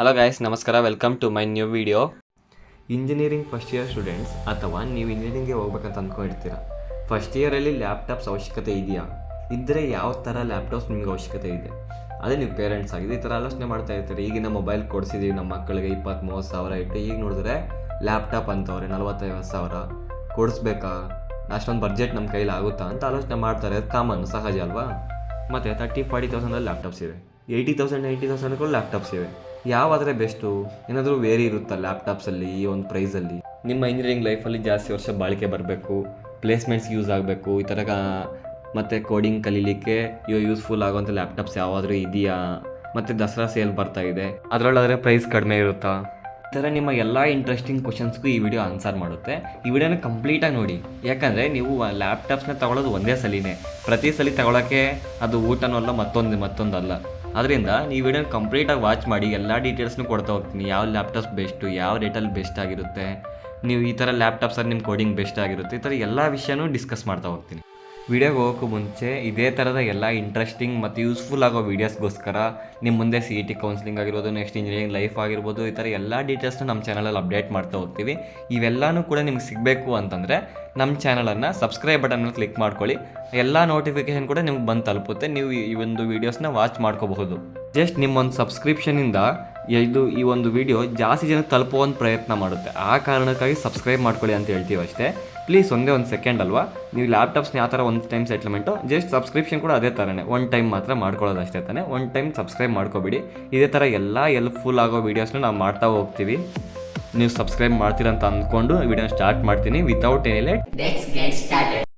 Hello guys, ನಮಸ್ಕಾರ. Welcome to my new video. Engineering first year students ಅಥವಾ ನೀವು ಇಂಜಿನಿಯರಿಂಗ್ಗೆ ಹೋಗ್ಬೇಕಂತ ಅಂದ್ಕೊಂಡಿರ್ತೀರ. ಫಸ್ಟ್ ಇಯರಲ್ಲಿ ಲ್ಯಾಪ್ಟಾಪ್ಸ್ ಅವಶ್ಯಕತೆ ಇದೆಯಾ? ಇದ್ದರೆ ಯಾವ ಥರ ಲ್ಯಾಪ್ಟಾಪ್ಸ್ ನಿಮಗೆ ಅವಶ್ಯಕತೆ ಇದೆ? ಅದೇ ನೀವು ಪೇರೆಂಟ್ಸ್ ಆಗಿದೆ ಈ ಥರ ಆಲೋಚನೆ ಮಾಡ್ತಾ ಇರ್ತೀರಿ. ಈಗಿನ ಮೊಬೈಲ್ ಕೊಡಿಸಿದ್ದೀವಿ ನಮ್ಮ ಮಕ್ಕಳಿಗೆ 20-30 ಸಾವಿರ ಇಟ್ಟು, ಈಗ ನೋಡಿದ್ರೆ ಲ್ಯಾಪ್ಟಾಪ್ ಅಂತವ್ರೆ 40-50 ಸಾವಿರ ಕೊಡಿಸ್ಬೇಕಾ? ಅಷ್ಟೊಂದು ಬಡ್ಜೆಟ್ ನಮ್ಮ ಕೈಲಿ ಆಗುತ್ತಾ ಅಂತ ಆಲೋಚನೆ ಮಾಡ್ತಾರೆ. ಅದು ಕಾಮನ್, ಸಹಜ ಅಲ್ವಾ? ಮತ್ತು 30-40,000 ಲ್ಯಾಪ್ಟಾಪ್ಸ್ ಇವೆ, 80,000-90,000 ಲ್ಯಾಪ್ಟಾಪ್ಸ್ ಇವೆ. ಯಾವಾದರೆ ಬೆಸ್ಟು? ಏನಾದರೂ ವೇರಿ ಇರುತ್ತಾ ಲ್ಯಾಪ್ಟಾಪ್ಸಲ್ಲಿ ಈ ಒಂದು ಪ್ರೈಸಲ್ಲಿ? ನಿಮ್ಮ ಇಂಜಿನಿಯರಿಂಗ್ ಲೈಫಲ್ಲಿ ಜಾಸ್ತಿ ವರ್ಷ ಬಾಳಿಕೆ ಬರಬೇಕು, ಪ್ಲೇಸ್ಮೆಂಟ್ಸ್ ಯೂಸ್ ಆಗಬೇಕು, ಈ ಥರ ಮತ್ತು ಕೋಡಿಂಗ್ ಕಲೀಲಿಕ್ಕೆ ಯೂಸ್ಫುಲ್ ಆಗೋವಂಥ ಲ್ಯಾಪ್ಟಾಪ್ಸ್ ಯಾವಾದರೂ ಇದೆಯಾ? ಮತ್ತು ದಸರಾ ಸೇಲ್ ಬರ್ತಾ ಇದೆ, ಅದರಲ್ಲಾದರೆ ಪ್ರೈಸ್ ಕಡಿಮೆ ಇರುತ್ತಾ? ಈ ಥರ ನಿಮ್ಮ ಎಲ್ಲ ಇಂಟ್ರೆಸ್ಟಿಂಗ್ ಕ್ವಶನ್ಸ್ಗೂ ಈ ವಿಡಿಯೋ ಆನ್ಸರ್ ಮಾಡುತ್ತೆ. ಈ ವಿಡಿಯೋನ ಕಂಪ್ಲೀಟಾಗಿ ನೋಡಿ, ಯಾಕಂದರೆ ನೀವು ಲ್ಯಾಪ್ಟಾಪ್ಸ್ನ ತೊಗೊಳ್ಳೋದು ಒಂದೇ ಸಲಿನೇ. ಪ್ರತಿ ಸಲ ತಗೊಳ್ಳೋಕ್ಕೆ ಅದು ಊಟನೂ ಅಲ್ಲ, ಮತ್ತೊಂದಲ್ಲ. ಅದರಿಂದ ನೀವು ವಿಡಿಯೋನ ಕಂಪ್ಲೀಟಾಗಿ ವಾಚ್ ಮಾಡಿ, ಎಲ್ಲ ಡೀಟೇಲ್ಸ್ನೂ ಕೊಡ್ತಾ ಹೋಗ್ತೀನಿ. ಯಾವ ಲ್ಯಾಪ್ಟಾಪ್ಸ್ ಬೆಸ್ಟು, ಯಾವ ರೇಟಲ್ಲಿ ಬೆಸ್ಟ್ ಆಗಿರುತ್ತೆ, ನೀವು ಈ ಥರ ಲ್ಯಾಪ್ಟಾಪ್ಸಲ್ಲಿ ನಿಮ್ಮ ಕೋಡಿಂಗ್ ಬೆಸ್ಟ್ ಆಗಿರುತ್ತೆ, ಈ ಥರ ಎಲ್ಲ ವಿಷಯನೂ ಡಿಸ್ಕಸ್ ಮಾಡ್ತಾ ಹೋಗ್ತೀನಿ. ವಿಡಿಯೋಗೆ ಹೋಗೋಕ್ಕೂ ಮುಂಚೆ ಇದೇ ಥರದ ಎಲ್ಲ ಇಂಟ್ರೆಸ್ಟಿಂಗ್ ಮತ್ತು ಯೂಸ್ಫುಲ್ ಆಗೋ ವೀಡಿಯೋಸ್ಗೋಸ್ಕರ ನಿಮ್ಮ ಮುಂದೆ CET ಕೌನ್ಸಿಲಿಂಗ್ ಆಗಿರ್ಬೋದು, ನೆಕ್ಸ್ಟ್ ಇಂಜಿನಿಯರಿಂಗ್ ಲೈಫ್ ಆಗಿರ್ಬೋದು, ಈ ಥರ ಎಲ್ಲ ಡೀಟೇಲ್ಸ್ನ ನಮ್ಮ ಚಾನಲಲ್ಲಿ ಅಪ್ಡೇಟ್ ಮಾಡ್ತಾ ಹೋಗ್ತೀವಿ. ಇವೆಲ್ಲನೂ ಕೂಡ ನಿಮ್ಗೆ ಸಿಗಬೇಕು ಅಂತಂದರೆ ನಮ್ಮ ಚಾನಲನ್ನು ಸಬ್ಸ್ಕ್ರೈಬ್ ಬಟನ್ನ ಕ್ಲಿಕ್ ಮಾಡ್ಕೊಳ್ಳಿ. ಎಲ್ಲ ನೋಟಿಫಿಕೇಷನ್ ಕೂಡ ನಿಮ್ಗೆ ಬಂದು ತಲುಪುತ್ತೆ. ನೀವು ಈ ಒಂದು ವೀಡಿಯೋಸ್ನ ವಾಚ್ ಮಾಡ್ಕೋಬಹುದು. ಜಸ್ಟ್ ನಿಮ್ಮೊಂದು ಸಬ್ಸ್ಕ್ರಿಪ್ಷನಿಂದ ಈ ಒಂದು ವಿಡಿಯೋ ಜಾಸ್ತಿ ಜನ ತಲುಪುವಂಥ ಪ್ರಯತ್ನ ಮಾಡುತ್ತೆ. ಆ ಕಾರಣಕ್ಕಾಗಿ ಸಬ್ಸ್ಕ್ರೈಬ್ ಮಾಡ್ಕೊಳ್ಳಿ ಅಂತ ಹೇಳ್ತೀವಿ ಅಷ್ಟೇ. ಪ್ಲೀಸ್ ಒಂದೇ ಒಂದು ಸೆಕೆಂಡ್ ಅಲ್ವಾ, ನೀವು ಲ್ಯಾಪ್ಟಾಪ್ಸ್ನ ಯಾವ ಥರ ಒಂದು ಟೈಮ್ ಸೆಟ್ಲ್ಮೆಂಟು, ಜಸ್ಟ್ ಸಬ್ಸ್ಕ್ರಿಪ್ಷನ್ ಕೂಡ ಅದೇ ಥರನೇ ಒನ್ ಟೈಮ್ ಮಾತ್ರ ಮಾಡ್ಕೊಳ್ಳೋದು ಅಷ್ಟೇ ತಾನೆ. ಒನ್ ಟೈಮ್ ಸಬ್ಸ್ಕ್ರೈಬ್ ಮಾಡ್ಕೊಬಿಡಿ. ಇದೇ ಥರ ಎಲ್ಲ ಹೆಲ್ಪ್ಫುಲ್ ಆಗೋ ವೀಡಿಯೋಸ್ನ ನಾವು ಮಾಡ್ತಾ ಹೋಗ್ತೀವಿ. ನೀವು ಸಬ್ಸ್ಕ್ರೈಬ್ ಮಾಡ್ತೀರಂತ ಅಂದ್ಕೊಂಡು ವಿಡಿಯೋನ ಸ್ಟಾರ್ಟ್ ಮಾಡ್ತೀನಿ. Without any late, let's get started.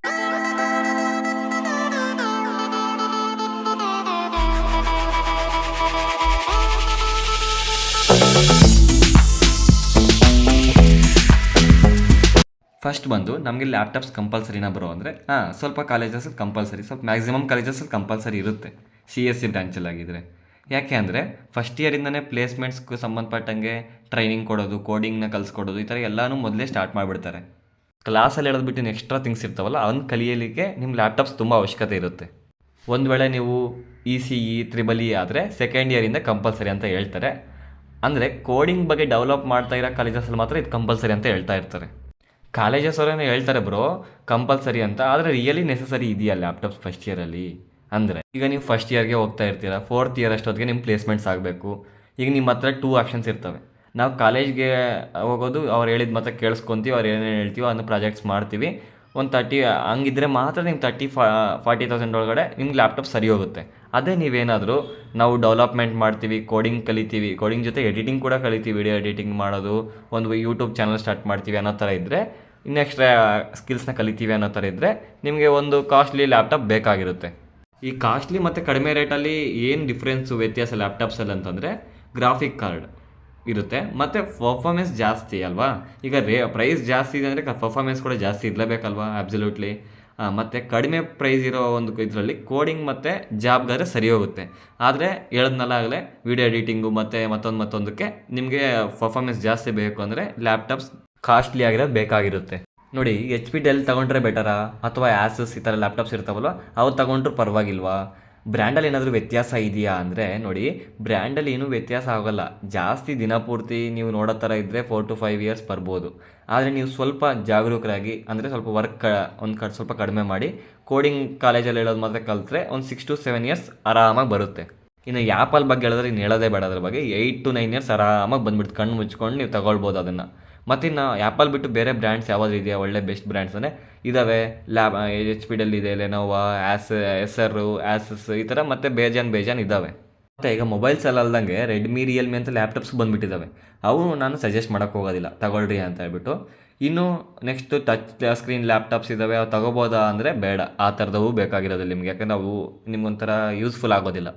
First ಬಂದು ನಮಗೆ ಲ್ಯಾಪ್ಟಾಪ್ಸ್ ಕಂಪಲ್ಸರಿನ ಬರೋ ಅಂದರೆ ಸ್ವಲ್ಪ ಕಾಲೇಜಸಲ್ಲಿ ಕಂಪಲ್ಸರಿ, ಸ್ವಲ್ಪ ಮ್ಯಾಕ್ಸಿಮಮ್ ಕಾಲೇಜಸಲ್ಲಿ ಕಂಪಲ್ಸರಿ ಇರುತ್ತೆ CSE ಬ್ರ್ಯಾಂಚಲ್ಲಿ ಆಗಿದ್ದರೆ. ಯಾಕೆ ಅಂದರೆ ಫಸ್ಟ್ ಇಯರಿಂದನೇ ಪ್ಲೇಸ್ಮೆಂಟ್ಸ್ಗೂ ಸಂಬಂಧಪಟ್ಟಂಗೆ ಟ್ರೈನಿಂಗ್ ಕೊಡೋದು, ಕೋಡಿಂಗ್ನ ಕಲಿಸ್ಕೊಡೋದು, ಈ ಥರ ಎಲ್ಲನೂ ಮೊದಲೇ ಸ್ಟಾರ್ಟ್ ಮಾಡಿಬಿಡ್ತಾರೆ. ಕ್ಲಾಸಲ್ಲಿ ಹೇಳೋದ್ಬಿಟ್ಟು ಎಕ್ಸ್ಟ್ರಾ ಥಿಂಗ್ಸ್ ಇರ್ತಾವಲ್ಲ, ಅದನ್ನು ಕಲಿಯಲಿಕ್ಕೆ ನಿಮ್ಮ ಲ್ಯಾಪ್ಟಾಪ್ಸ್ ತುಂಬ ಅವಶ್ಯಕತೆ ಇರುತ್ತೆ. ಒಂದು ವೇಳೆ ನೀವು ECE, EEE ಆದರೆ ಸೆಕೆಂಡ್ ಇಯರಿಂದ ಕಂಪಲ್ಸರಿ ಅಂತ ಹೇಳ್ತಾರೆ. ಅಂದರೆ ಕೋಡಿಂಗ್ ಬಗ್ಗೆ ಡೆವಲಪ್ ಮಾಡ್ತಾ ಇರೋ ಕಾಲೇಜಸಲ್ಲಿ ಮಾತ್ರ ಇದು ಕಂಪಲ್ಸರಿ ಅಂತ ಹೇಳ್ತಾ ಇರ್ತಾರೆ. ಕಾಲೇಜಸ್ ಅವರೇನು ಹೇಳ್ತಾರೆ ಬ್ರೋ ಕಂಪಲ್ಸರಿ ಅಂತ, ಆದರೆ ರಿಯಲಿ ನೆಸಸರಿ ಇದೆಯಾ ಲ್ಯಾಪ್ಟಾಪ್ಸ್ ಫಸ್ಟ್ ಇಯರಲ್ಲಿ? ಅಂದರೆ ಈಗ ನೀವು ಫಸ್ಟ್ ಇಯರ್ಗೆ ಹೋಗ್ತಾ ಇರ್ತೀರ, 4th ಇಯರ್ ಅಷ್ಟೊತ್ತಿಗೆ ನಿಮ್ಮ ಪ್ಲೇಸ್ಮೆಂಟ್ಸ್ ಆಗಬೇಕು. ಈಗ ನಿಮ್ಮ ಹತ್ರ 2 ಆಪ್ಷನ್ಸ್ ಇರ್ತವೆ. ನಾವು ಕಾಲೇಜ್ಗೆ ಹೋಗೋದು, ಅವ್ರು ಹೇಳಿದ ಮತ್ತೆ ಕೇಳಿಸ್ಕೊತೀವಿ, ಅವ್ರು ಏನೇನು ಹೇಳ್ತೀವೋ ಅದನ್ನು ಪ್ರಾಜೆಕ್ಟ್ಸ್ ಮಾಡ್ತೀವಿ. ಒಂದು 30 ಹಂಗಿದ್ರೆ ಮಾತ್ರ ನಿಮ್ಗೆ 30-40,000 ಒಳಗಡೆ ನಿಮ್ಗೆ ಲ್ಯಾಪ್ಟಾಪ್ ಸರಿ ಹೋಗುತ್ತೆ. ಅದೇ ನೀವೇನಾದರೂ ನಾವು ಡೆವಲಪ್ಮೆಂಟ್ ಮಾಡ್ತೀವಿ, ಕೋಡಿಂಗ್ ಕಲಿತೀವಿ, ಕೋಡಿಂಗ್ ಜೊತೆ ಎಡಿಟಿಂಗ್ ಕೂಡ ಕಲಿತೀವಿ, ವಿಡಿಯೋ ಎಡಿಟಿಂಗ್ ಮಾಡೋದು, ಒಂದು ಯೂಟ್ಯೂಬ್ ಚಾನಲ್ ಸ್ಟಾರ್ಟ್ ಮಾಡ್ತೀವಿ ಅನ್ನೋ ಥರ ಇದ್ದರೆ, ಇನ್ನು ಎಕ್ಸ್ಟ್ರಾ ಸ್ಕಿಲ್ಸ್ನ ಕಲಿತೀವಿ ಅನ್ನೋ ಥರ ಇದ್ದರೆ ನಿಮಗೆ ಒಂದು ಕಾಸ್ಟ್ಲಿ ಲ್ಯಾಪ್ಟಾಪ್ ಬೇಕಾಗಿರುತ್ತೆ. ಈ ಕಾಸ್ಟ್ಲಿ ಮತ್ತು ಕಡಿಮೆ ರೇಟಲ್ಲಿ ಏನು ಡಿಫ್ರೆನ್ಸು, ವ್ಯತ್ಯಾಸ ಲ್ಯಾಪ್ಟಾಪ್ಸಲ್ಲಿ ಅಂತಂದರೆ ಗ್ರಾಫಿಕ್ ಕಾರ್ಡ್ ಇರುತ್ತೆ ಮತ್ತು ಪರ್ಫಾರ್ಮೆನ್ಸ್ ಜಾಸ್ತಿ ಅಲ್ವಾ. ಈಗ ಪ್ರೈಸ್ ಜಾಸ್ತಿ ಇದೆ ಅಂದರೆ ಪರ್ಫಾರ್ಮೆನ್ಸ್ ಕೂಡ ಜಾಸ್ತಿ ಇರಲೇಬೇಕಲ್ವಾ, ಅಬ್ಸಲ್ಯೂಟ್ಲಿ. ಮತ್ತು ಕಡಿಮೆ ಪ್ರೈಸ್ ಇರೋ ಒಂದು ಇದರಲ್ಲಿ ಕೋಡಿಂಗ್ ಮತ್ತು ಜಾಬ್ಗಾದರೆ ಸರಿ ಹೋಗುತ್ತೆ. ಆದರೆ ಹೇಳಿದ್ನಲ್ಲ ಆಗಲೇ, ವಿಡಿಯೋ ಎಡಿಟಿಂಗು ಮತ್ತು ಮತ್ತೊಂದಕ್ಕೆ ನಿಮಗೆ ಪರ್ಫಾರ್ಮೆನ್ಸ್ ಜಾಸ್ತಿ ಬೇಕು ಅಂದರೆ ಲ್ಯಾಪ್ಟಾಪ್ಸ್ ಕಾಸ್ಟ್ಲಿ ಆಗಿರೋದು ಬೇಕಾಗಿರುತ್ತೆ. ನೋಡಿ, HP Dell ತೊಗೊಂಡ್ರೆ ಬೆಟರಾ ಅಥವಾ ಆಸಸ್ ಈ ಥರ ಲ್ಯಾಪ್ಟಾಪ್ಸ್ ಇರ್ತಾವಲ್ವ, ಅವು ತೊಗೊಂಡ್ರು ಪರವಾಗಿಲ್ವಾ? ಬ್ರ್ಯಾಂಡಲ್ಲಿ ಏನಾದರೂ ವ್ಯತ್ಯಾಸ ಇದೆಯಾ ಅಂದರೆ ನೋಡಿ, ಬ್ರ್ಯಾಂಡಲ್ಲಿ ಏನೂ ವ್ಯತ್ಯಾಸ ಆಗೋಲ್ಲ. ಜಾಸ್ತಿ ದಿನಪೂರ್ತಿ ನೀವು ನೋಡೋ ಥರ ಇದ್ದರೆ 4 to 5 years ಬರ್ಬೋದು. ಆದರೆ ನೀವು ಸ್ವಲ್ಪ ಜಾಗರೂಕರಾಗಿ, ಅಂದರೆ ಸ್ವಲ್ಪ ವರ್ಕ್ ಸ್ವಲ್ಪ ಕಡಿಮೆ ಮಾಡಿ ಕೋಡಿಂಗ್ ಕಾಲೇಜಲ್ಲಿ ಹೇಳೋದು ಮಾತ್ರ ಕಲಿತ್ರೆ ಒಂದು 6 to 7 years ಆರಾಮಾಗಿ ಬರುತ್ತೆ. ಇನ್ನು ಆ್ಯಪಲ್ ಬಗ್ಗೆ ಹೇಳಿದ್ರೆ ಇನ್ನು ಹೇಳೋದೇ ಬೇಡ. ಅದ್ರ ಬಗ್ಗೆ 8 to 9 years ಆರಾಮಾಗಿ ಬಂದುಬಿಟ್ಟು ಕಣ್ಣು ಮುಚ್ಕೊಂಡು ನೀವು ತಗೊಳ್ಬೋದು ಅದನ್ನು. ಮತ್ತು ಇನ್ನು ಆ್ಯಪಲ್ ಬಿಟ್ಟು ಬೇರೆ ಬ್ರ್ಯಾಂಡ್ಸ್ ಯಾವುದು ಇದೆಯಾ ಒಳ್ಳೆ ಬೆಸ್ಟ್ ಬ್ರ್ಯಾಂಡ್ಸ್ ಅಂದರೆ ಇದ್ದಾವೆ. HP Dell ಇದೆ, ಲೆನೋವಾ, ಎಸರು, ಆಸಸ್, ಈ ಥರ ಮತ್ತು ಬೇಜಾನ್ ಇದ್ದಾವೆ. ಮತ್ತು ಈಗ ಮೊಬೈಲ್ಸಲ್ಲಿ ಅಲ್ದಂಗೆ ರೆಡ್ಮಿ, ರಿಯಲ್ಮಿ ಅಂತ ಲ್ಯಾಪ್ಟಾಪ್ಸ್ ಬಂದುಬಿಟ್ಟಿದ್ದಾವೆ. ಅವು ನಾನು ಸಜೆಸ್ಟ್ ಮಾಡೋಕ್ಕೆ ಹೋಗೋದಿಲ್ಲ, ತಗೊಳ್ರಿ ಅಂತ ಹೇಳ್ಬಿಟ್ಟು. ಇನ್ನು ನೆಕ್ಸ್ಟು ಟಚ್ ಸ್ಕ್ರೀನ್ ಲ್ಯಾಪ್ಟಾಪ್ಸ್ ಇದ್ದಾವೆ, ಅವು ತಗೋಬೋದಾ ಅಂದರೆ ಬೇಡ, ಆ ಥರದವು ಬೇಕಾಗಿರೋದಿಲ್ಲ ನಿಮಗೆ. ಯಾಕಂದರೆ ಅವು ನಿಮ್ಗೊಂಥರ ಯೂಸ್ಫುಲ್ ಆಗೋದಿಲ್ಲ.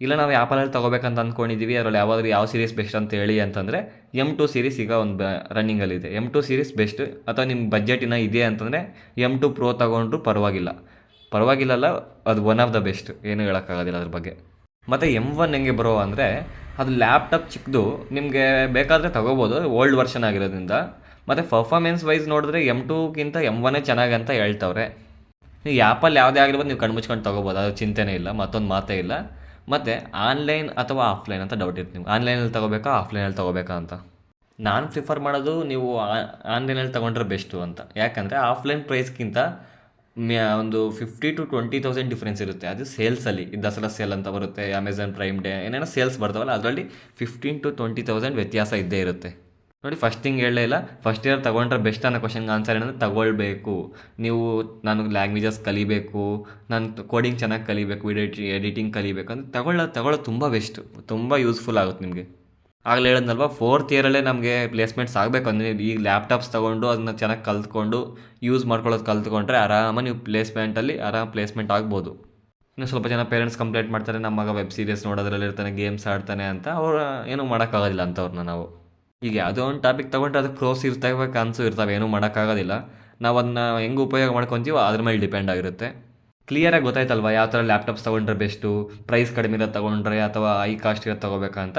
ಇಲ್ಲ ನಾವು ಆ್ಯಪಲಲ್ಲಿ ತೊಗೋಬೇಕಂತ ಅಂದ್ಕೊಂಡಿದ್ದೀವಿ, ಅದರಲ್ಲಿ ಯಾವ ಸೀರೀಸ್ ಬೆಸ್ಟ್ ಅಂತ ಹೇಳಿ ಅಂತಂದರೆ M2 ಸೀರೀಸ್ ಈಗ ಒಂದು ರನ್ನಿಂಗಲ್ಲಿದೆ. M2 series best. ಅಥವಾ ನಿಮ್ಮ ಬಜೆಟ್ ಇನ್ನೂ ಇದೆ ಅಂತಂದರೆ M2 Pro ತೊಗೊಂಡ್ರು ಪರವಾಗಿಲ್ಲಲ್ಲ, ಅದು ಒನ್ ಆಫ್ ದ ಬೆಸ್ಟ್, ಏನೂ ಹೇಳೋಕ್ಕಾಗೋದಿಲ್ಲ ಅದ್ರ ಬಗ್ಗೆ. ಮತ್ತು M1 ಹೆಂಗೆ ಬರೋ ಅಂದರೆ ಅದು ಲ್ಯಾಪ್ಟಾಪ್ ಚಿಕ್ಕದು, ನಿಮಗೆ ಬೇಕಾದರೆ ತೊಗೋಬೋದು, ಓಲ್ಡ್ ವರ್ಷನ್ ಆಗಿರೋದ್ರಿಂದ. ಮತ್ತು ಪರ್ಫಾರ್ಮೆನ್ಸ್ ವೈಸ್ ನೋಡಿದ್ರೆ M2ಗಿಂತ M1 ಚೆನ್ನಾಗಿ ಅಂತ ಹೇಳ್ತವ್ರೆ. ನೀವು ಆ್ಯಪಲ್ಲಿ ಯಾವುದೇ ಆಗಿರ್ಬೋದು ನೀವು ಕಣ್ಮುಚ್ಕೊಂಡು ತೊಗೋಬೋದು, ಅದು ಚಿಂತೆನೇ ಇಲ್ಲ, ಮತ್ತೊಂದು ಮಾತೇ ಇಲ್ಲ. ಮತ್ತು ಆನ್ಲೈನ್ ಅಥವಾ ಆಫ್ಲೈನ್ ಅಂತ ಡೌಟ್ ಇರುತ್ತೆ ನಿಮ್ಗೆ, ಆನ್ಲೈನಲ್ಲಿ ತೊಗೋಬೇಕಾ ಆಫ್ಲೈನಲ್ಲಿ ತೊಗೋಬೇಕಾ ಅಂತ. ನಾನು ಪ್ರಿಫರ್ ಮಾಡೋದು ನೀವು ಆನ್ಲೈನಲ್ಲಿ ತೊಗೊಂಡ್ರೆ ಬೆಸ್ಟು ಅಂತ. ಯಾಕಂದರೆ ಆಫ್ಲೈನ್ ಪ್ರೈಸ್ಗಿಂತ ಒಂದು 50,000 to 20,000 ಡಿಫ್ರೆನ್ಸ್ ಇರುತ್ತೆ. ಅದು ಸೇಲ್ಸಲ್ಲಿ, ದಸರಾ ಸೇಲ್ ಅಂತ ಬರುತ್ತೆ, ಅಮೆಝಾನ್ ಪ್ರೈಮ್ ಡೇ ಏನೇನೋ ಸೇಲ್ಸ್ ಬರ್ತಾವಲ್ಲ, ಅದರಲ್ಲಿ 15,000 to 20,000 ವ್ಯತ್ಯಾಸ ಇದ್ದೇ ಇರುತ್ತೆ. ನೋಡಿ, ಫಸ್ಟ್ ಥಿಂಗ್ ಹೇಳಲೇ ಇಲ್ಲ, ಫಸ್ಟ್ ಇಯರ್ ತೊಗೊಂಡ್ರೆ ಬೆಸ್ಟ್ ಅನ್ನೋ ಕ್ವಶನ್ಗೆ ಆನ್ಸರ್ ಏನಂದರೆ ತಗೊಳ್ಬೇಕು. ನೀವು ನನಗೆ ಲ್ಯಾಂಗ್ವೇಜಸ್ ಕಲಿಬೇಕು, ನಾನು ಕೋಡಿಂಗ್ ಚೆನ್ನಾಗಿ ಕಲಿಬೇಕು, ಎಡಿಟಿಂಗ್ ಕಲಿಬೇಕು ಅಂದರೆ ತಗೊಳ್ಳೋದು ತುಂಬ ಬೆಸ್ಟು, ತುಂಬ ಯೂಸ್ಫುಲ್ ಆಗುತ್ತೆ ನಿಮಗೆ. ಆಗಲೇ ಹೇಳಿದ್ನಲ್ವ, 4th ಇಯರಲ್ಲೇ ನಮಗೆ ಪ್ಲೇಸ್ಮೆಂಟ್ಸ್ ಆಗಬೇಕು ಅಂದರೆ ಈಗ ಲ್ಯಾಪ್ಟಾಪ್ಸ್ ತೊಗೊಂಡು ಅದನ್ನ ಚೆನ್ನಾಗಿ ಕಲ್ತ್ಕೊಂಡು ಯೂಸ್ ಮಾಡ್ಕೊಳ್ಳೋದು ಕಲ್ತ್ಕೊಂಡ್ರೆ ಆರಾಮಾಗಿ ನೀವು ಪ್ಲೇಸ್ಮೆಂಟಲ್ಲಿ ಪ್ಲೇಸ್ಮೆಂಟ್ ಆಗ್ಬೋದು. ಇನ್ನು ಸ್ವಲ್ಪ ಜನ ಪೇರೆಂಟ್ಸ್ ಕಂಪ್ಲೇಂಟ್ ಮಾಡ್ತಾರೆ, ನಮ್ಮ ಮಗ ವೆಬ್ ಸೀರೀಸ್ ನೋಡೋದ್ರಲ್ಲಿ ಇರ್ತಾನೆ, ಗೇಮ್ಸ್ ಆಡ್ತಾನೆ ಅಂತ. ಅವ್ರು ಏನೂ ಮಾಡೋಕ್ಕಾಗೋದಿಲ್ಲ ಅಂಥವ್ರನ್ನ ನಾವು. ಈಗ ಯಾವುದೋ ಒಂದು ಟಾಪಿಕ್ ತೊಗೊಂಡ್ರೆ ಅದಕ್ಕೆ ಪ್ರೋಸ್ ಇರ್ತವೆ, ಕಾನ್ಸು ಇರ್ತವೆ, ಏನೂ ಮಾಡೋಕ್ಕಾಗೋದಿಲ್ಲ. ನಾವು ಅದನ್ನ ಹೆಂಗೆ ಉಪಯೋಗ ಮಾಡ್ಕೊತೀವೋ ಅದ್ರ ಮೇಲೆ ಡಿಪೆಂಡ್ ಆಗಿರುತ್ತೆ. ಕ್ಲಿಯರಾಗಿ ಗೊತ್ತಾಯ್ತಲ್ವ ಯಾವ ಥರ ಲ್ಯಾಪ್ಟಾಪ್ಸ್ ತೊಗೊಂಡ್ರೆ ಬೆಸ್ಟು, ಪ್ರೈಸ್ ಕಡಿಮೆ ಇರೋದು ತೊಗೊಂಡ್ರೆ ಅಥವಾ ಹೈ ಕಾಸ್ಟ್ ಇರೋದು ತೊಗೋಬೇಕಂತ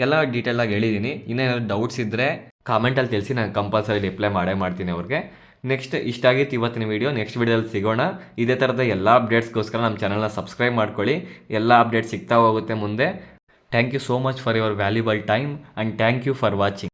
ಎಲ್ಲ ಡೀಟೇಲಾಗಿ ಹೇಳಿದ್ದೀನಿ. ಇನ್ನೇನಾದ್ರು ಡೌಟ್ಸ್ ಇದ್ದರೆ ಕಾಮೆಂಟಲ್ಲಿ ತಿಳಿಸಿ, ನಾನು ಕಂಪಲ್ಸರಿ ರಿಪ್ಲೈ ಮಾಡ್ತೀನಿ ಅವ್ರಿಗೆ. ನೆಕ್ಸ್ಟ್ ಇಷ್ಟ ಆಗಿತ್ತು ಇವತ್ತಿನ ವೀಡಿಯೋ. ನೆಕ್ಸ್ಟ್ ವೀಡಿಯೋದಲ್ಲಿ ಸಿಗೋಣ. ಇದೇ ಥರದ ಎಲ್ಲ ಅಪ್ಡೇಟ್ಸ್ಗೋಸ್ಕರ ನಮ್ಮ ಚಾನಲ್ನ ಸಬ್ಸ್ಕ್ರೈಬ್ ಮಾಡ್ಕೊಳ್ಳಿ. ಎಲ್ಲ ಅಪ್ಡೇಟ್ಸ್ ಸಿಗ್ತಾ ಹೋಗುತ್ತೆ ಮುಂದೆ. Thank you so much for your valuable time and thank you for watching.